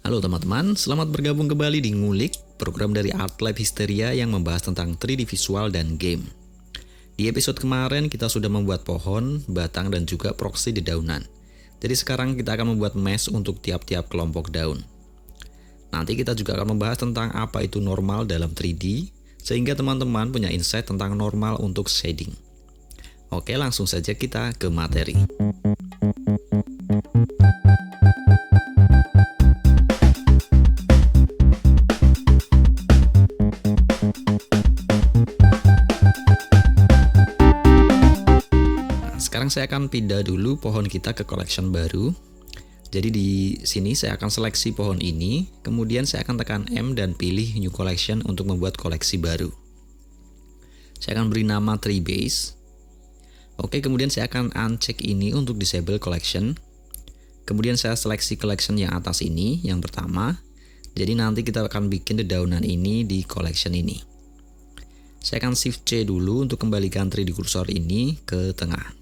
Halo teman-teman, selamat bergabung kembali di Ngulik, program dari Art Lab Hysteria yang membahas tentang 3D visual dan game. Di episode kemarin kita sudah membuat pohon, batang, dan juga proxy dedaunan. Jadi sekarang kita akan membuat mesh untuk tiap-tiap kelompok daun. Nanti kita juga akan membahas tentang apa itu normal dalam 3D, sehingga teman-teman punya insight tentang normal untuk shading. Oke, langsung saja kita ke materi. Sekarang saya akan pindah dulu pohon kita ke collection baru. Jadi di sini saya akan seleksi pohon ini, kemudian saya akan tekan M dan pilih New Collection untuk membuat koleksi baru. Saya akan beri nama Tree Base. Oke, kemudian saya akan uncheck ini untuk disable collection. Kemudian saya seleksi collection yang atas ini, yang pertama. Jadi nanti kita akan bikin dedaunan ini di collection ini. Saya akan Shift C dulu untuk kembalikan 3D cursor ini ke tengah.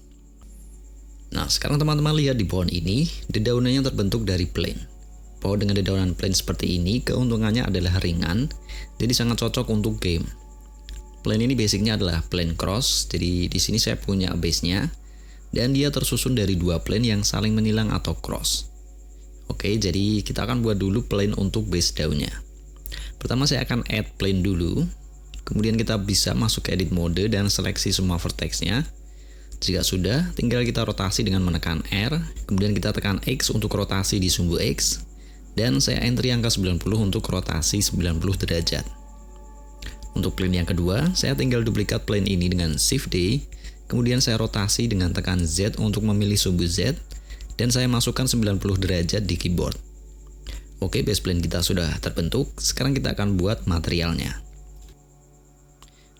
Nah, sekarang teman-teman lihat di pohon ini, dedaunannya terbentuk dari plane. Pohon dengan dedaunan plane seperti ini, keuntungannya adalah ringan, jadi sangat cocok untuk game. Plane ini basicnya adalah plane cross, jadi di sini saya punya base-nya, dan dia tersusun dari dua plane yang saling menilang atau cross. Oke, jadi kita akan buat dulu plane untuk base daunnya. Pertama saya akan add plane dulu, kemudian kita bisa masuk ke edit mode dan seleksi semua vertex-nya. Jika sudah, tinggal kita rotasi dengan menekan R, kemudian kita tekan X untuk rotasi di sumbu X, dan saya entry angka 90 untuk rotasi 90 derajat. Untuk plane yang kedua, saya tinggal duplikat plane ini dengan Shift D, kemudian saya rotasi dengan tekan Z untuk memilih sumbu Z, dan saya masukkan 90 derajat di keyboard. Oke, base plane kita sudah terbentuk, sekarang kita akan buat materialnya.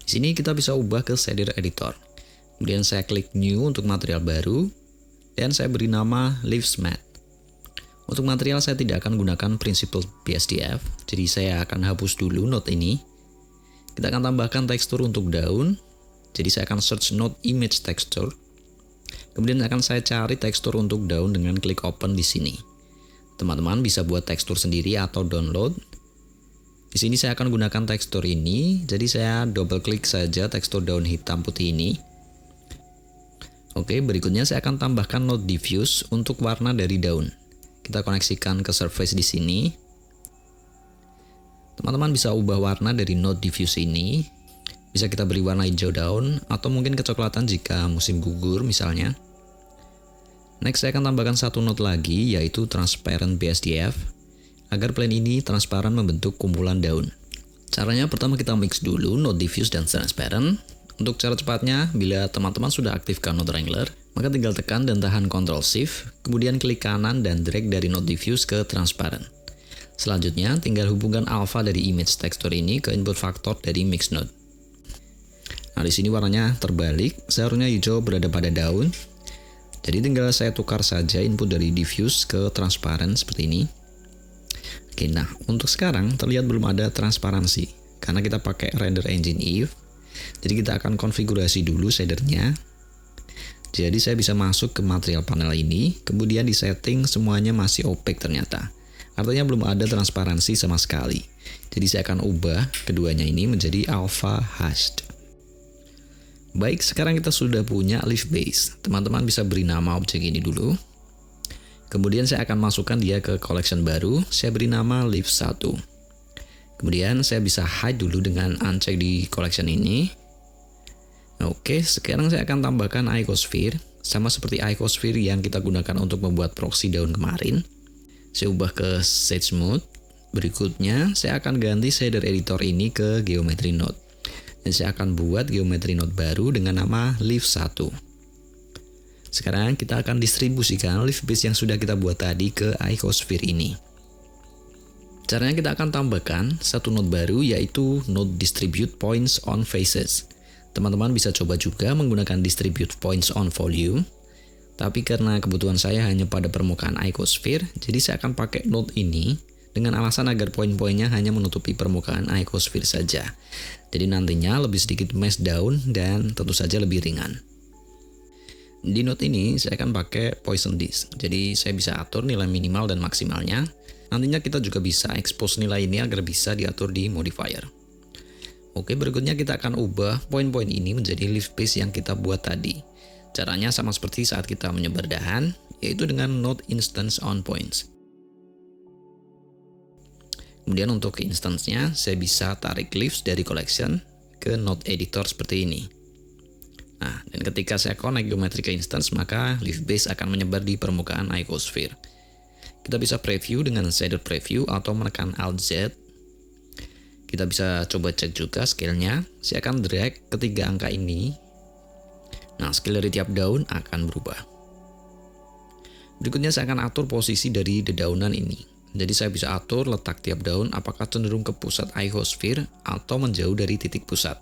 Di sini kita bisa ubah ke shader editor. Kemudian saya klik New untuk material baru, dan saya beri nama Leaves Matte. Untuk material saya tidak akan gunakan Principled BSDF, jadi saya akan hapus dulu node ini. Kita akan tambahkan tekstur untuk daun, jadi saya akan search node image texture. Kemudian akan saya cari tekstur untuk daun dengan klik open di sini. Teman-teman bisa buat tekstur sendiri atau download. Di sini saya akan gunakan tekstur ini, jadi saya double klik saja tekstur daun hitam putih ini. Oke, berikutnya saya akan tambahkan node diffuse untuk warna dari daun. Kita koneksikan ke surface di sini. Teman-teman bisa ubah warna dari node diffuse ini. Bisa kita beri warna hijau daun atau mungkin kecoklatan jika musim gugur misalnya. Next saya akan tambahkan satu node lagi yaitu transparent BSDF agar plane ini transparan membentuk kumpulan daun. Caranya pertama kita mix dulu node diffuse dan transparent. Untuk cara cepatnya, bila teman-teman sudah aktifkan node wrangler, maka tinggal tekan dan tahan Ctrl Shift, kemudian klik kanan dan drag dari node diffuse ke transparent. Selanjutnya, tinggal hubungkan alpha dari image texture ini ke input factor dari mix node. Nah, di sini warnanya terbalik, seharusnya hijau berada pada daun. Jadi tinggal saya tukar saja input dari diffuse ke transparent seperti ini. Oke, nah untuk sekarang terlihat belum ada transparansi karena kita pakai render engine Eve. Jadi kita akan konfigurasi dulu shadernya. Jadi saya bisa masuk ke material panel ini, kemudian di setting semuanya masih opaque ternyata. Artinya belum ada transparansi sama sekali. Jadi saya akan ubah keduanya ini menjadi alpha hashed. Baik, sekarang kita sudah punya leaf base. Teman-teman bisa beri nama objek ini dulu. Kemudian saya akan masukkan dia ke collection baru. Saya beri nama leaf 1. Kemudian saya bisa hide dulu dengan uncheck di collection ini. Oke, sekarang saya akan tambahkan icosphere. Sama seperti icosphere yang kita gunakan untuk membuat proxy daun kemarin. Saya ubah ke Shade Mode. Berikutnya, saya akan ganti shader editor ini ke Geometry Node. Dan saya akan buat Geometry Node baru dengan nama Leaf 1. Sekarang kita akan distribusikan leaf base yang sudah kita buat tadi ke icosphere ini. Caranya kita akan tambahkan satu node baru yaitu node Distribute Points on Faces. Teman-teman bisa coba juga menggunakan Distribute Points on Volume. Tapi karena kebutuhan saya hanya pada permukaan icosphere, jadi saya akan pakai node ini dengan alasan agar poin-poinnya hanya menutupi permukaan icosphere saja. Jadi nantinya lebih sedikit mesh daun dan tentu saja lebih ringan. Di node ini saya akan pakai Poison Disk. Jadi saya bisa atur nilai minimal dan maksimalnya. Nantinya kita juga bisa expose nilai ini agar bisa diatur di modifier. Oke, berikutnya kita akan ubah poin-poin ini menjadi leaf base yang kita buat tadi. Caranya sama seperti saat kita menyebar dahan, yaitu dengan node instance on points. Kemudian untuk instance-nya, saya bisa tarik leaves dari collection ke node editor seperti ini. Nah, dan ketika saya connect geometry ke instance, maka leaf base akan menyebar di permukaan icosphere. Kita bisa preview dengan shader preview atau menekan Alt Z. Kita bisa coba cek juga scale-nya. Saya akan drag ketiga angka ini. Nah, scale dari tiap daun akan berubah. Berikutnya saya akan atur posisi dari dedaunan ini. Jadi saya bisa atur letak tiap daun apakah cenderung ke pusat icosphere atau menjauh dari titik pusat.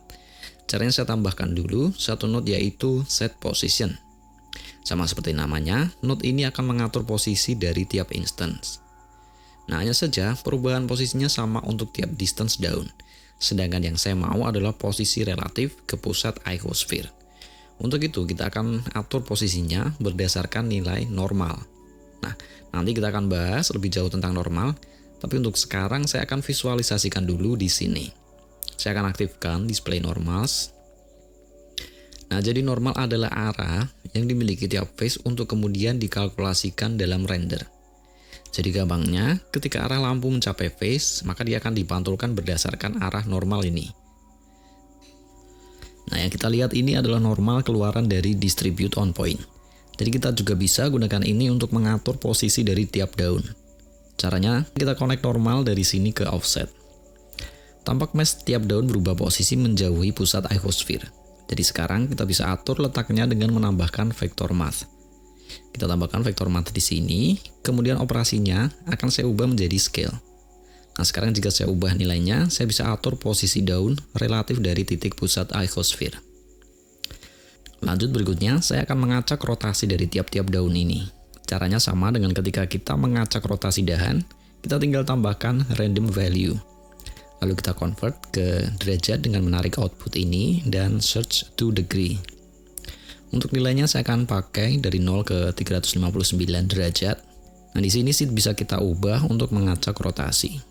Caranya saya tambahkan dulu satu node yaitu set position. Sama seperti namanya, node ini akan mengatur posisi dari tiap instance. Nah, hanya saja perubahan posisinya sama untuk tiap distance daun. Sedangkan yang saya mau adalah posisi relatif ke pusat icosphere. Untuk itu kita akan atur posisinya berdasarkan nilai normal. Nah, nanti kita akan bahas lebih jauh tentang normal, tapi untuk sekarang saya akan visualisasikan dulu di sini. Saya akan aktifkan display normals. Nah, jadi normal adalah arah yang dimiliki tiap face untuk kemudian dikalkulasikan dalam render. Jadi gampangnya, ketika arah lampu mencapai face, maka dia akan dipantulkan berdasarkan arah normal ini. Nah, yang kita lihat ini adalah normal keluaran dari distribute on point. Jadi kita juga bisa gunakan ini untuk mengatur posisi dari tiap daun. Caranya, kita connect normal dari sini ke offset. Tampak mesh tiap daun berubah posisi menjauhi pusat icosphere. Jadi sekarang kita bisa atur letaknya dengan menambahkan vektor math. Kita tambahkan vektor math di sini, kemudian operasinya akan saya ubah menjadi scale. Nah, sekarang jika saya ubah nilainya, saya bisa atur posisi daun relatif dari titik pusat icosphere. Lanjut berikutnya, saya akan mengacak rotasi dari tiap-tiap daun ini. Caranya sama dengan ketika kita mengacak rotasi dahan, kita tinggal tambahkan random value. Lalu kita convert ke derajat dengan menarik output ini dan search to degree. Untuk nilainya saya akan pakai dari 0 ke 359 derajat. Nah, di sini sih bisa kita ubah untuk mengacak rotasi.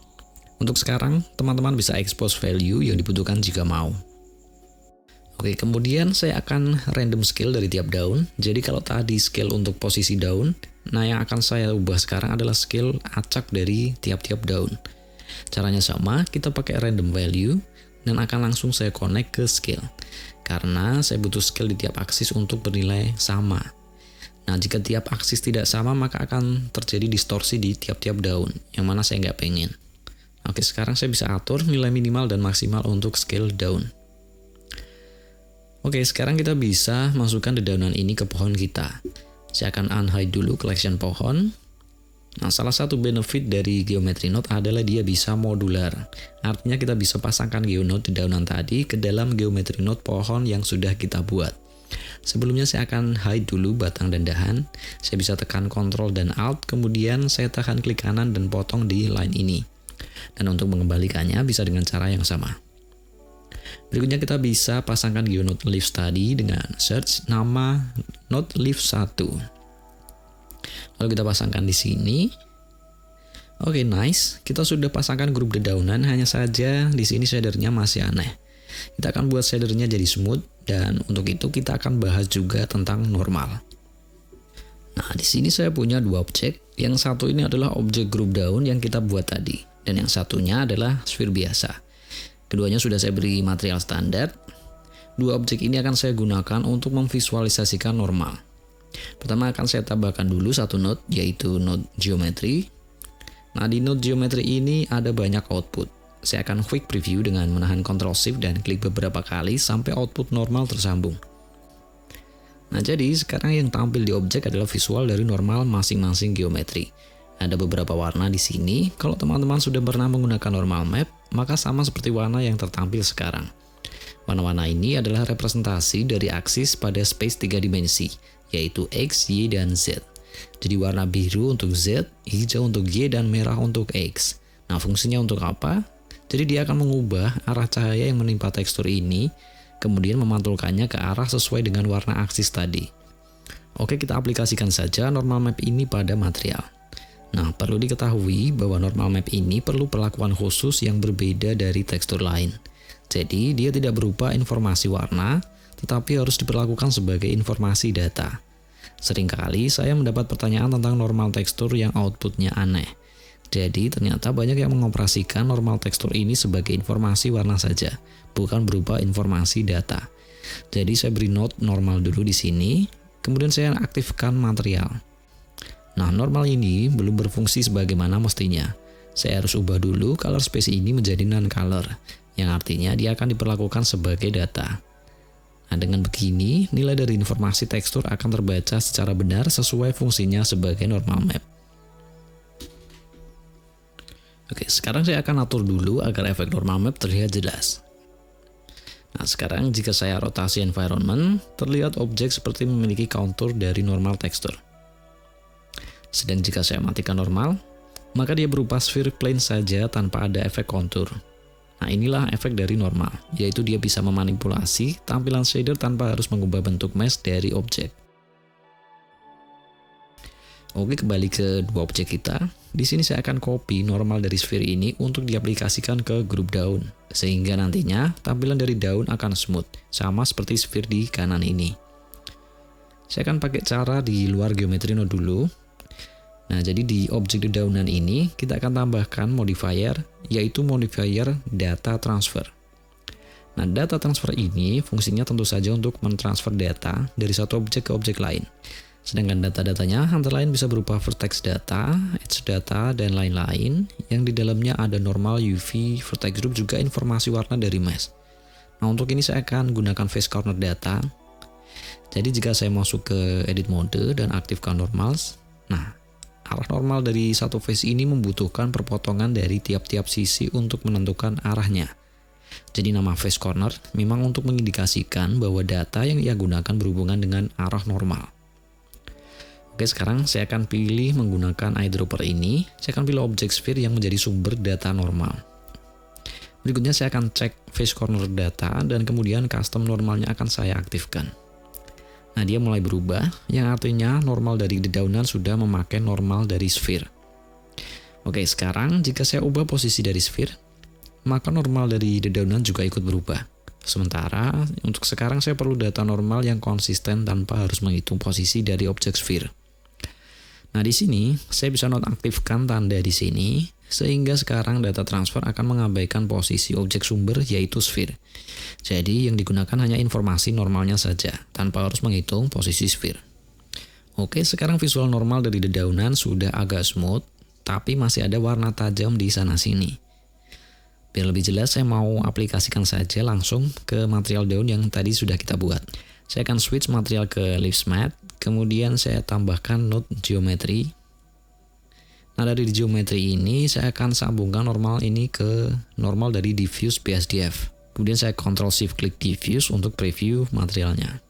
Untuk sekarang, teman-teman bisa expose value yang dibutuhkan jika mau. Oke, kemudian saya akan random scale dari tiap daun. Jadi kalau tadi scale untuk posisi daun, nah yang akan saya ubah sekarang adalah scale acak dari tiap-tiap daun. Caranya sama, kita pakai random value dan akan langsung saya connect ke scale. Karena saya butuh scale di tiap aksis untuk bernilai sama. Nah, jika tiap aksis tidak sama, maka akan terjadi distorsi di tiap-tiap daun, yang mana saya nggak pengen. Oke, sekarang saya bisa atur nilai minimal dan maksimal untuk scale daun. Oke, sekarang kita bisa masukkan dedaunan ini ke pohon kita. Saya akan unhide dulu collection pohon. Nah, salah satu benefit dari geometry node adalah dia bisa modular. Artinya kita bisa pasangkan geonode dedaunan tadi ke dalam geometry node pohon yang sudah kita buat. Sebelumnya saya akan hide dulu batang dan dahan. Saya bisa tekan Ctrl dan Alt, kemudian saya tekan klik kanan dan potong di line ini. Dan untuk mengembalikannya bisa dengan cara yang sama. Berikutnya kita bisa pasangkan geonode leaves tadi dengan search nama node leaf 1. Lalu kita pasangkan di sini. Oke, nice. Kita sudah pasangkan grup dedaunan, hanya saja di sini shadernya masih aneh. Kita akan buat shadernya jadi smooth, dan untuk itu kita akan bahas juga tentang normal. Nah, di sini saya punya dua objek. Yang satu ini adalah objek grup daun yang kita buat tadi, dan yang satunya adalah sphere biasa. Keduanya sudah saya beri material standar. Dua objek ini akan saya gunakan untuk memvisualisasikan normal. Pertama akan saya tambahkan dulu satu node, yaitu node geometry. Nah, di node geometry ini ada banyak output. Saya akan quick preview dengan menahan Ctrl Shift dan klik beberapa kali sampai output normal tersambung. Nah, jadi sekarang yang tampil di objek adalah visual dari normal masing-masing geometry. Ada beberapa warna di sini. Kalau teman-teman sudah pernah menggunakan normal map, maka sama seperti warna yang tertampil sekarang. Warna-warna ini adalah representasi dari aksis pada space 3 dimensi, yaitu X, Y, dan Z. Jadi warna biru untuk Z, hijau untuk Y, dan merah untuk X. Nah, fungsinya untuk apa? Jadi dia akan mengubah arah cahaya yang menimpa tekstur ini, kemudian memantulkannya ke arah sesuai dengan warna aksis tadi. Oke, kita aplikasikan saja normal map ini pada material. Nah, perlu diketahui bahwa normal map ini perlu perlakuan khusus yang berbeda dari tekstur lain. Jadi, dia tidak berupa informasi warna, tetapi harus diperlakukan sebagai informasi data. Seringkali saya mendapat pertanyaan tentang normal tekstur yang outputnya aneh. Jadi, ternyata banyak yang mengoperasikan normal tekstur ini sebagai informasi warna saja, bukan berupa informasi data. Jadi, saya beri note normal dulu di sini, kemudian saya aktifkan material. Nah, normal ini belum berfungsi sebagaimana mestinya. Saya harus ubah dulu color space ini menjadi non-color, yang artinya dia akan diperlakukan sebagai data. Nah, dengan begini, nilai dari informasi tekstur akan terbaca secara benar sesuai fungsinya sebagai normal map. Oke, sekarang saya akan atur dulu agar efek normal map terlihat jelas. Nah, sekarang jika saya rotasi environment, terlihat objek seperti memiliki kontur dari normal tekstur. Sedang jika saya matikan normal, maka dia berupa sphere plane saja tanpa ada efek kontur. Nah, inilah efek dari normal, yaitu dia bisa memanipulasi tampilan shader tanpa harus mengubah bentuk mesh dari objek. Oke, kembali ke dua objek kita. Di sini saya akan copy normal dari sphere ini untuk diaplikasikan ke grup daun, sehingga nantinya tampilan dari daun akan smooth, sama seperti sphere di kanan ini. Saya akan pakai cara di luar geometry node dulu. Nah, jadi di objek dedaunan ini kita akan tambahkan modifier, yaitu modifier data transfer. Nah, data transfer ini fungsinya tentu saja untuk mentransfer data dari satu objek ke objek lain. Sedangkan data-datanya antara lain bisa berupa vertex data, edge data, dan lain-lain, yang di dalamnya ada normal, UV, vertex group, juga informasi warna dari mesh. Nah, untuk ini saya akan gunakan face corner data. Jadi jika saya masuk ke edit mode dan aktifkan normals, nah, arah normal dari satu face ini membutuhkan perpotongan dari tiap-tiap sisi untuk menentukan arahnya. Jadi nama face corner memang untuk mengindikasikan bahwa data yang ia gunakan berhubungan dengan arah normal. Oke, sekarang saya akan pilih menggunakan eyedropper ini. Saya akan pilih objek sphere yang menjadi sumber data normal. Berikutnya saya akan cek face corner data dan kemudian custom normalnya akan saya aktifkan. Nah, dia mulai berubah, yang artinya normal dari dedaunan sudah memakai normal dari sphere. Oke, sekarang jika saya ubah posisi dari sphere, maka normal dari dedaunan juga ikut berubah. Sementara, untuk sekarang saya perlu data normal yang konsisten tanpa harus menghitung posisi dari objek sphere. Nah, di sini saya bisa nonaktifkan tanda di sini, sehingga sekarang data transfer akan mengabaikan posisi objek sumber yaitu sphere. Jadi yang digunakan hanya informasi normalnya saja, tanpa harus menghitung posisi sphere. Oke, sekarang visual normal dari dedaunan sudah agak smooth, tapi masih ada warna tajam di sana-sini. Biar lebih jelas, saya mau aplikasikan saja langsung ke material daun yang tadi sudah kita buat. Saya akan switch material ke Leaves Matte, kemudian saya tambahkan node geometry. Nah, dari geometry ini saya akan sambungkan normal ini ke normal dari diffuse BSDF. Kemudian saya Ctrl Shift klik diffuse untuk preview materialnya.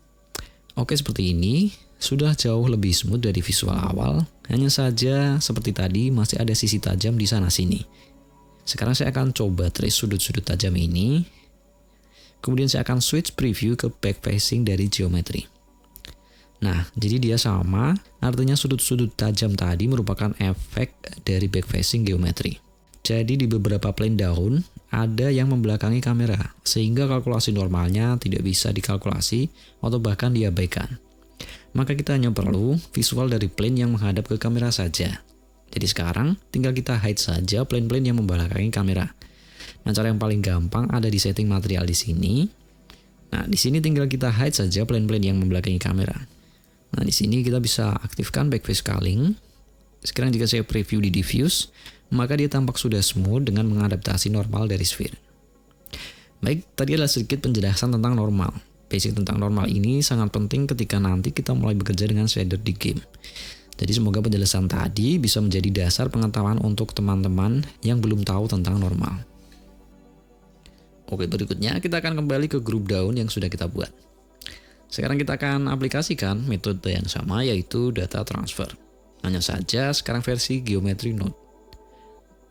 Oke, seperti ini. Sudah jauh lebih smooth dari visual awal. Hanya saja seperti tadi masih ada sisi tajam di sana-sini. Sekarang saya akan coba trace sudut-sudut tajam ini. Kemudian saya akan switch preview ke back facing dari geometry. Nah, jadi dia sama, artinya sudut-sudut tajam tadi merupakan efek dari back facing geometry. Jadi di beberapa plane daun, ada yang membelakangi kamera, sehingga kalkulasi normalnya tidak bisa dikalkulasi atau bahkan diabaikan. Maka kita hanya perlu visual dari plane yang menghadap ke kamera saja. Jadi sekarang tinggal kita hide saja plane-plane yang membelakangi kamera. Nah, cara yang paling gampang ada di setting material di sini. Nah, di sini tinggal kita hide saja plane-plane yang membelakangi kamera. Nah, di sini kita bisa aktifkan backface scaling. Sekarang jika saya preview di diffuse, maka dia tampak sudah smooth dengan mengadaptasi normal dari sphere. Baik, tadi adalah sedikit penjelasan tentang normal. Basic tentang normal ini sangat penting ketika nanti kita mulai bekerja dengan shader di game. Jadi semoga penjelasan tadi bisa menjadi dasar pengetahuan untuk teman-teman yang belum tahu tentang normal. Oke, berikutnya kita akan kembali ke grup daun yang sudah kita buat. Sekarang kita akan aplikasikan metode yang sama, yaitu data transfer. Hanya saja sekarang versi geometry node.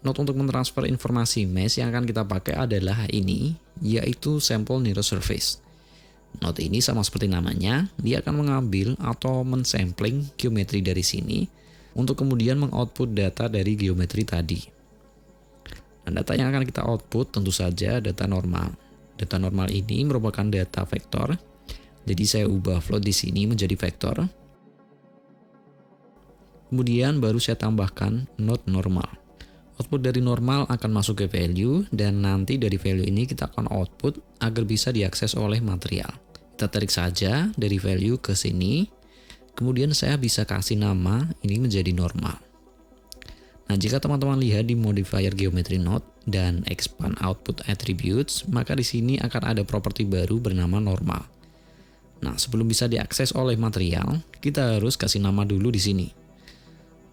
Node untuk mentransfer informasi mesh yang akan kita pakai adalah ini, yaitu sample nearest surface. Node ini sama seperti namanya, dia akan mengambil atau mensampling geometri dari sini, untuk kemudian mengoutput data dari geometri tadi. Dan data yang akan kita output tentu saja data normal. Data normal ini merupakan data vektor. Jadi saya ubah float di sini menjadi vektor. Kemudian baru saya tambahkan node normal. Output dari normal akan masuk ke value dan nanti dari value ini kita akan output agar bisa diakses oleh material. Kita tarik saja dari value ke sini. Kemudian saya bisa kasih nama ini menjadi normal. Nah, jika teman-teman lihat di modifier geometry node dan expand output attributes, maka di sini akan ada properti baru bernama normal. Nah, sebelum bisa diakses oleh material, kita harus kasih nama dulu di sini.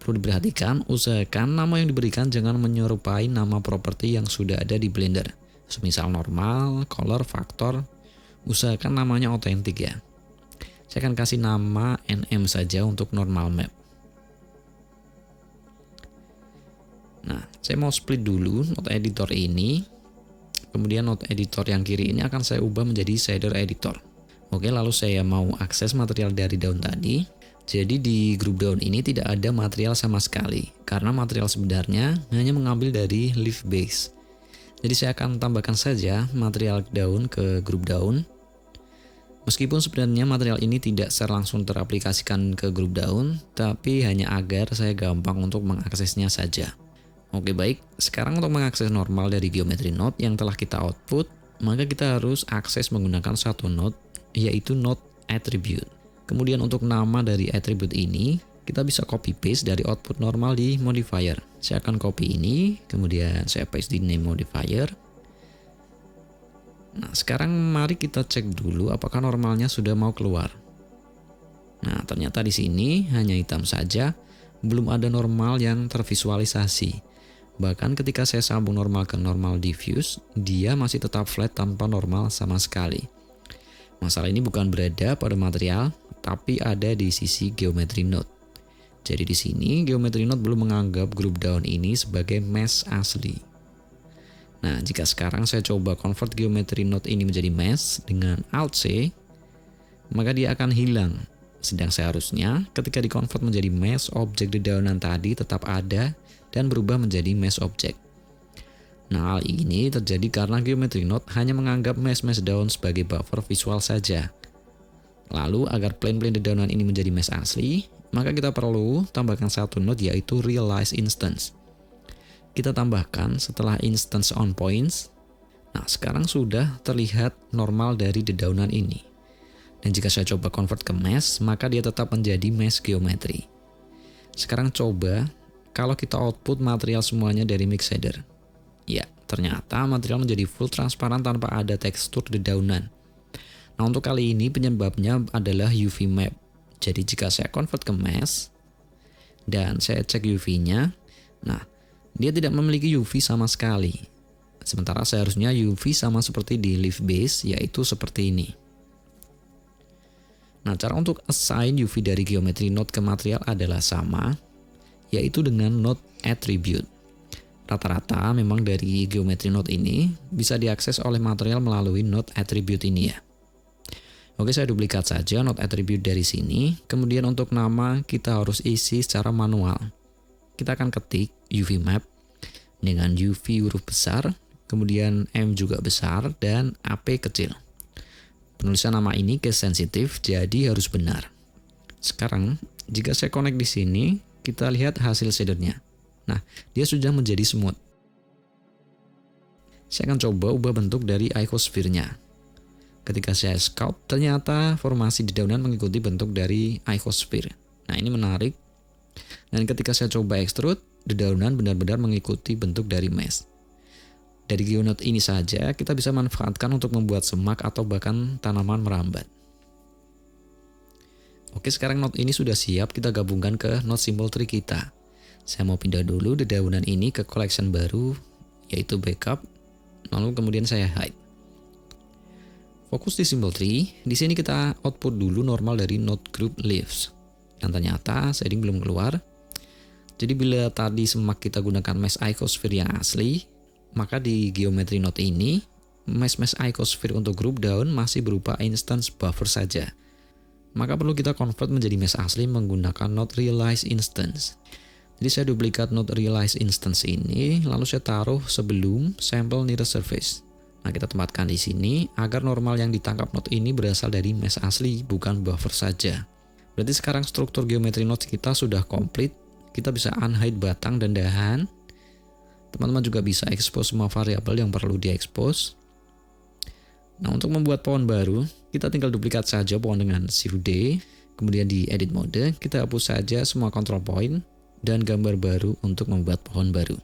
Perlu diperhatikan, usahakan nama yang diberikan jangan menyerupai nama properti yang sudah ada di Blender. Semisal normal, color, factor, usahakan namanya otentik ya. Saya akan kasih nama NM saja untuk normal map. Nah, saya mau split dulu node editor ini. Kemudian node editor yang kiri ini akan saya ubah menjadi shader editor. Oke, lalu saya mau akses material dari daun tadi. Jadi di group daun ini tidak ada material sama sekali. Karena material sebenarnya hanya mengambil dari leaf base. Jadi saya akan tambahkan saja material daun ke grup daun. Meskipun sebenarnya material ini tidak secara langsung teraplikasikan ke grup daun, tapi hanya agar saya gampang untuk mengaksesnya saja. Oke baik, sekarang untuk mengakses normal dari geometry node yang telah kita output, maka kita harus akses menggunakan satu node, yaitu node attribute. Kemudian untuk nama dari attribute ini, kita bisa copy paste dari output normal di modifier. Saya akan copy ini, kemudian saya paste di name modifier. Nah, sekarang mari kita cek dulu apakah normalnya sudah mau keluar. Nah, ternyata di sini hanya hitam saja, belum ada normal yang tervisualisasi. Bahkan ketika saya sambung normal ke normal diffuse, dia masih tetap flat tanpa normal sama sekali. Masalah ini bukan berada pada material, tapi ada di sisi geometry node. Jadi di sini geometry node belum menganggap group daun ini sebagai mesh asli. Nah, jika sekarang saya coba convert geometry node ini menjadi mesh dengan Alt C, maka dia akan hilang. Sedang seharusnya ketika dikonvert menjadi mesh, objek dedaunan tadi tetap ada dan berubah menjadi mesh object. Nah, hal ini terjadi karena geometry node hanya menganggap mesh daun sebagai buffer visual saja. Lalu agar plane-plane dedaunan ini menjadi mesh asli, maka kita perlu tambahkan satu node yaitu realize instance. Kita tambahkan setelah instance on points. Nah, sekarang sudah terlihat normal dari dedaunan ini. Dan jika saya coba convert ke mesh, maka dia tetap menjadi mesh geometry. Sekarang coba kalau kita output material semuanya dari mix shader. Ya, ternyata material menjadi full transparan tanpa ada tekstur dedaunan. Nah, untuk kali ini penyebabnya adalah UV map. Jadi jika saya convert ke mesh dan saya cek UV-nya, nah, dia tidak memiliki UV sama sekali. Sementara seharusnya UV sama seperti di leaf base, yaitu seperti ini. Nah, cara untuk assign UV dari geometry node ke material adalah sama, yaitu dengan node attribute. Rata-rata memang dari geometry node ini bisa diakses oleh material melalui node attribute ini ya. Oke, saya duplikat saja node attribute dari sini. Kemudian untuk nama kita harus isi secara manual. Kita akan ketik UV map dengan UV huruf besar, kemudian M juga besar dan AP kecil. Penulisan nama ini case sensitif, jadi harus benar. Sekarang, jika saya connect di sini, kita lihat hasil shadernya. Nah, dia sudah menjadi smooth. Saya akan coba ubah bentuk dari icosphere-nya. Ketika saya scout, ternyata formasi dedaunan mengikuti bentuk dari icosphere. Nah, ini menarik. Dan ketika saya coba extrude, dedaunan benar-benar mengikuti bentuk dari mesh. Dari geonode ini saja, kita bisa manfaatkan untuk membuat semak atau bahkan tanaman merambat. Oke, sekarang node ini sudah siap kita gabungkan ke node symbol tree kita. Saya mau pindah dulu dedaunan ini ke collection baru, yaitu backup, lalu kemudian saya hide. Fokus di symbol tree, di sini kita output dulu normal dari node group leaves. Yang ternyata shading belum keluar. Jadi bila tadi semak kita gunakan mesh icosphere yang asli, maka di geometry node ini, mesh icosphere untuk group daun masih berupa instance buffer saja. maka perlu kita convert menjadi mesh asli menggunakan node realize instance. Jadi saya duplikat node realize instance ini, lalu saya taruh sebelum sample nearest surface. Nah, kita tempatkan di sini agar normal yang ditangkap node ini berasal dari mesh asli, bukan buffer saja. Berarti sekarang struktur geometri node kita sudah komplit. Kita bisa unhide batang dan dahan. Teman-teman juga bisa expose semua variabel yang perlu diekspos. Nah, untuk membuat pohon baru, kita tinggal duplikat saja pohon dengan Shift D, kemudian di edit mode, kita hapus saja semua control point dan gambar baru untuk membuat pohon baru.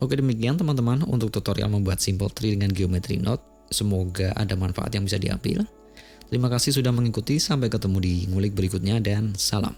Oke, demikian teman-teman untuk tutorial membuat simple tree dengan geometri node. Semoga ada manfaat yang bisa diambil. Terima kasih sudah mengikuti, sampai ketemu di ngulik berikutnya dan salam.